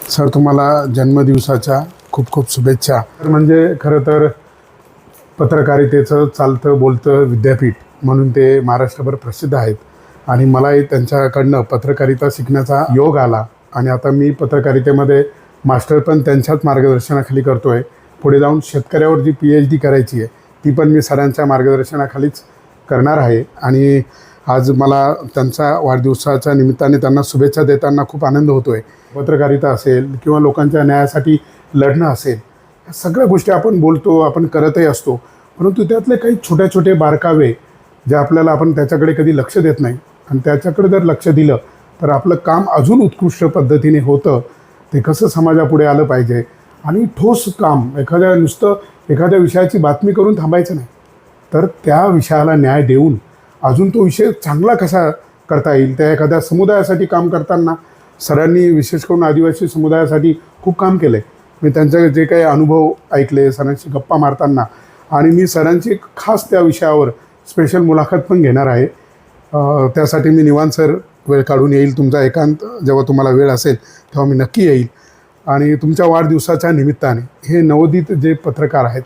Sir, तुम्हाला जन्मदिवसाच्या खूप खूप शुभेच्छा. म्हणजे खरं तर पत्रकारितेचं चालतं बोलतं विद्यापीठ म्हणून ते महाराष्ट्रभर प्रसिद्ध आहेत आणि मलाही त्यांच्याकडनं पत्रकारिता शिकण्याचा योग आला आणि आता मी पत्रकारितेमध्ये मास्टर पण त्यांच्याच मार्गदर्शनाखाली करतो आहे. पुढे जाऊन शेतकऱ्यावर जी PhD करायची आहे ती पण मी सरांच्या मार्गदर्शनाखालीच करणार आहे. आणि आज मला त्यांचा वाढदिवसाच्या निमित्ताने त्यांना शुभेच्छा देताना खूप आनंद होतो आहे. पत्रकारिता असेल किंवा लोकांच्या न्यायासाठी लढणं असेल, या सगळ्या गोष्टी आपण बोलतो, आपण करतही असतो, परंतु त्यातले काही छोटे छोटे बारकावे जे आपल्याला आपण त्याच्याकडे कधी लक्ष देत नाही आणि त्याच्याकडे जर लक्ष दिलं तर आपलं काम अजून उत्कृष्ट पद्धतीने होतं. ते कसं समाजापुढे आलं पाहिजे आणि ठोस काम, एखाद्या विषयाची बातमी करून थांबायचं नाही, तर त्या विषयाला न्याय देऊन अजून तो विषय चांगला कसा करता येईल. त्या एखाद्या समुदायासाठी काम करताना सरांनी विशेष करून आदिवासी समुदायासाठी खूप काम केलं आहे. मी त्यांचे जे काही अनुभव ऐकले सरांशी गप्पा मारताना, आणि मी सरांची खास त्या विषयावर स्पेशल मुलाखत पण घेणार आहे. त्यासाठी मी निवांत सर वेळ काढून येईल. तुमचा एकांत जेव्हा तुम्हाला वेळ असेल तेव्हा मी नक्की येईल. आणि तुमच्या वाढदिवसाच्या निमित्ताने हे नवोदित जे पत्रकार आहेत,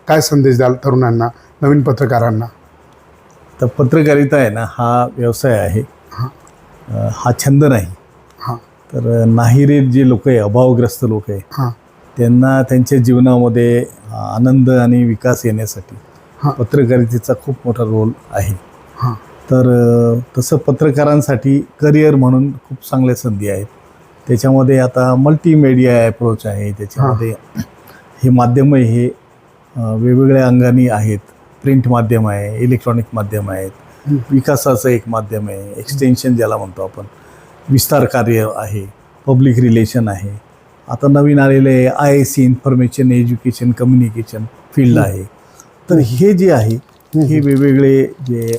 काय संदेश द्याल तरुणांना, नवीन पत्रकारांना? तर पत्रकारिता आहे ना, हा व्यवसाय आहे, हा छंद नाही. हां तर नाहीरेत जे लोक आहे, अभावग्रस्त लोक आहे, हां त्यांना त्यांच्या जीवनामध्ये आनंद आणि विकास येण्यासाठी पत्रकारितेचा खूप मोठा रोल आहे. हां तर तसं पत्रकारांसाठी करिअर म्हणून खूप चांगल्या संधी आहेत. त्याच्यामध्ये आता मल्टीमीडिया अप्रोच आहे. त्याच्यामध्ये हे माध्यम हे वेगवेगळ्या अंगाने आहेत. प्रिंट माध्यम आहे, इलेक्ट्रॉनिक माध्यम आहेत, विकासाचं एक माध्यम आहे, एक्सटेन्शन ज्याला म्हणतो आपण, विस्तार कार्य आहे, पब्लिक रिलेशन आहे. आता नवीन आलेले IAC, information education communication field आहे. तर हे जे आहे हे वेगवेगळे जे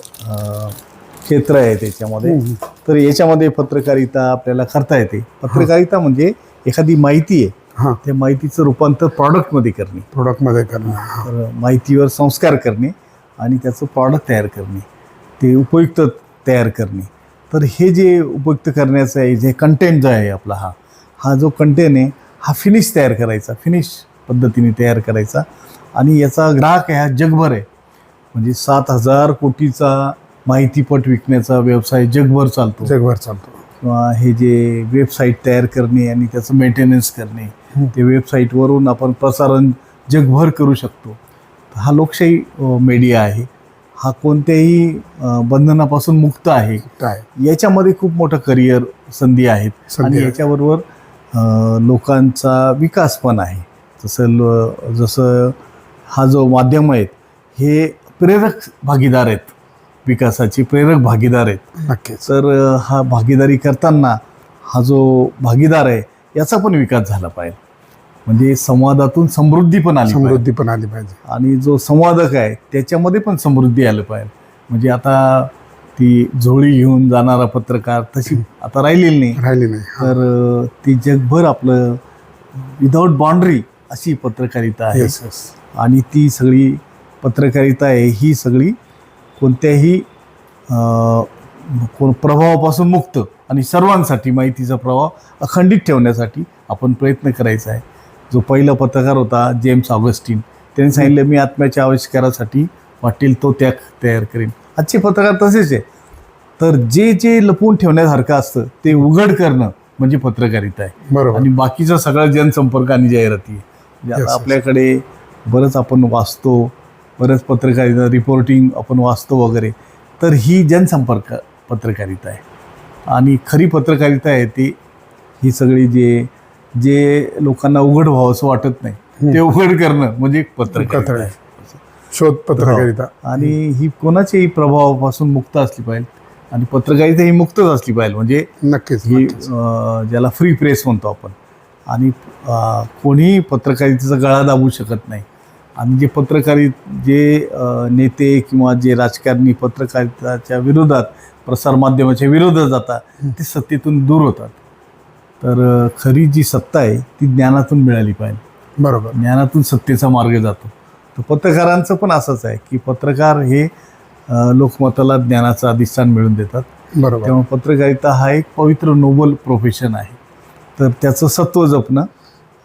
क्षेत्र आहे त्याच्यामध्ये. तर याच्यामध्ये पत्रकारिता आपल्याला करता येते. पत्रकारिता म्हणजे एखादी माहिती आहे, त्या माहितीचं रूपांतर प्रॉडक्टमध्ये करणे. तर माहितीवर संस्कार करणे आणि त्याचं प्रॉडक्ट तयार करणे, ते उपयुक्त तयार करणे. तर हे जे उपयुक्त करण्याचं आहे, जे कंटेंट जो आहे आपला, हा जो कंटेंट आहे हा फिनिश तयार करायचा, फिनिश पद्धतीने तयार करायचा. आणि याचा ग्राहक आहे हा जगभर आहे. म्हणजे 7,000 कोटीचा माहितीपट विकण्याचा व्यवसाय जगभर चालतो. किंवा हे जे वेबसाईट तयार करणे आणि त्याचं मेंटेनन्स करणे, ते वेबसाईटवरून आपण प्रसारण जगभर करू शकतो. हा लोकशाही मीडिया आहे. हा कोणत्याही बंधनापासून मुक्त आहे. याच्यामध्ये खूप मोठं करिअर संधी आहेत आणि याच्याबरोबर लोकांचा विकास पण आहे. जसं हा जो माध्यम आहेत हे प्रेरक भागीदार आहेत, विकासाची प्रेरक भागीदार आहेत. नक्कीच. तर हा भागीदारी करताना हा जो भागीदार आहे याचा पण विकास झाला पाहिजे. म्हणजे संवादातून समृद्धी पण आली पाहिजे आणि जो संवादक आहे त्याच्यामध्ये पण समृद्धी आली पाहिजे. म्हणजे आता ती झोळी घेऊन जाणारा पत्रकार तशी आता राहिलेली नाही. तर ती जगभर आपलं विदाऊट बाउंड्री अशी पत्रकारिता आहे. आणि ती सगळी पत्रकारिता आहे ही सगळी कोणत्याही प्रभावापासून मुक्त आणि सर्वांसाठी माहितीचा प्रवाह अखंडित ठेवण्यासाठी आपण प्रयत्न करायचा आहे. जो पहिला पत्रकार होता जेम्स ऑगस्टिन, त्यांनी सांगितलं मी आत्म्याच्या आविष्कारासाठी वाटेल तो त्याग तयार करेन. आजचे पत्रकार तसेच आहे. तर जे जे लपवून ठेवण्यासारखं असतं ते उघड करणं म्हणजे पत्रकारिता आहे. आणि बाकीचा सगळा जनसंपर्क आणि जाहिराती आहे. म्हणजे आता आपल्याकडे बरंच आपण वाचतो, बरंच पत्रकारिता रिपोर्टिंग आपण वाचतो वगैरे. तर ही जनसंपर्क पत्रकारिता आहे. आणि खरी पत्रकारिता आहे ती ही सगळी जे लोकांना उघड व्हावं असं वाटत नाही ते उघड करणं म्हणजे पत्रकारिता आहे, शोध पत्रकारिता. आणि ही कोणाच्याही प्रभावापासून मुक्त असली पाहिजे आणि पत्रकारिता ही मुक्तच असली पाहिजे. म्हणजे नक्कीच ही ज्याला फ्री प्रेस म्हणतो आपण. आणि कोणीही पत्रकारितेचा गळा दाबू शकत नाही. आणि जे नेते किंवा जे राजकारणी पत्रकारितेच्या विरोधात, प्रसारमाध्यमाच्या विरोधात जातात ते सत्तेतून दूर होतात. तर खरी जी सत्ता आहे ती ज्ञानातून मिळाली पाहिजे. ज्ञानातून सत्तेचा मार्ग जातो. तर पत्रकारांचं पण असंच आहे की पत्रकार हे लोकमताला ज्ञानाचं अधिष्ठान मिळवून देतात. तेव्हा पत्रकारिता हा एक पवित्र नोबल प्रोफेशन आहे. तर त्याचं सत्व जपणं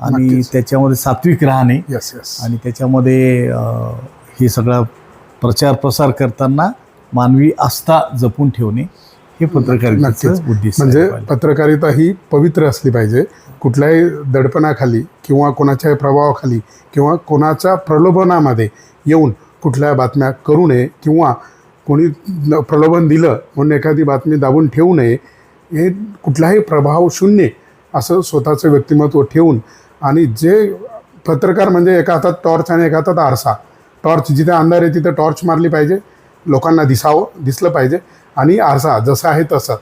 आणि नक्कीच. त्याच्यामध्ये सात्विक राहणे यस यस. आणि त्याच्यामध्ये हे सगळा प्रचार प्रसार करताना मानवी आस्था जपून ठेवणे हे पत्रकारितेचं नक्कीच. उद्दिष्ट म्हणजे आहे पहिलं. पत्रकारिता ही पवित्र असली पाहिजे. कुठल्याही दडपणाखाली किंवा कोणाच्याही प्रभावाखाली किंवा कोणाच्या प्रलोभनामध्ये येऊन कुठल्या बातम्या करू नये किंवा कोणी प्रलोभन दिलं म्हणून एखादी बातमी दाबून ठेवू नये. हे कुठलाही प्रभाव शून्य असं स्वतःचं व्यक्तिमत्व ठेवून आणि जे पत्रकार म्हणजे एका हातात टॉर्च आणि एका हातात आरसा. टॉर्च जिथे अंधार आहे तिथे टॉर्च मारली पाहिजे, लोकांना दिसलं पाहिजे. आणि आरसा जसा आहे तसा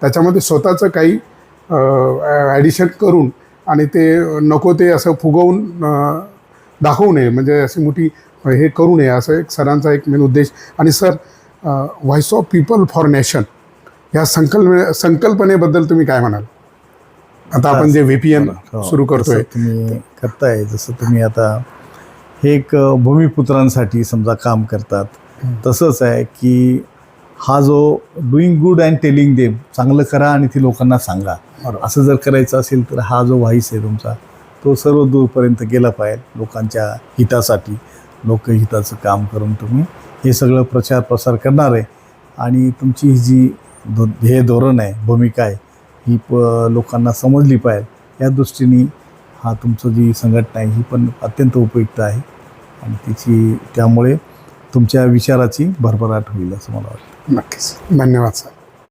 त्याच्यामध्ये स्वतःचं काही ॲडिशन करून आणि ते नको ते असं फुगवून दाखवू नये, म्हणजे अशी मोठी हे करू नये, असं एक सरांचा एक मेन उद्देश. आणि sir, voice of people for nation ह्या संकल्पनेबद्दल तुम्ही काय म्हणाल? आता आपण जे VPN सुरू करतोय, जसं तुम्ही करताय, जसं तुम्ही आता हे एक भूमिपुत्रांसाठी समजा काम करतात, तसंच आहे की हा जो doing good and telling them, चांगलं करा आणि ती लोकांना सांगा, बरोबर. असं जर करायचं असेल तर हा जो व्हॉइस आहे तुमचा तो सर्व दूरपर्यंत गेला पाहिजे. लोकांच्या हितासाठी लोकहिताचं काम करून तुम्ही हे सगळं प्रचार प्रसार करणार आहे आणि तुमची ही जी ध्येय धोरण आहे, भूमिका आहे, ही लोकांना समजली पाहिजे. या दृष्टीने हा तुमचं जी संघटना आहे ही पण अत्यंत उपयुक्त आहे आणि त्यामुळे तुमच्या विचाराची भरभराट होईल असं मला वाटतं. नक्कीच. धन्यवाद सर.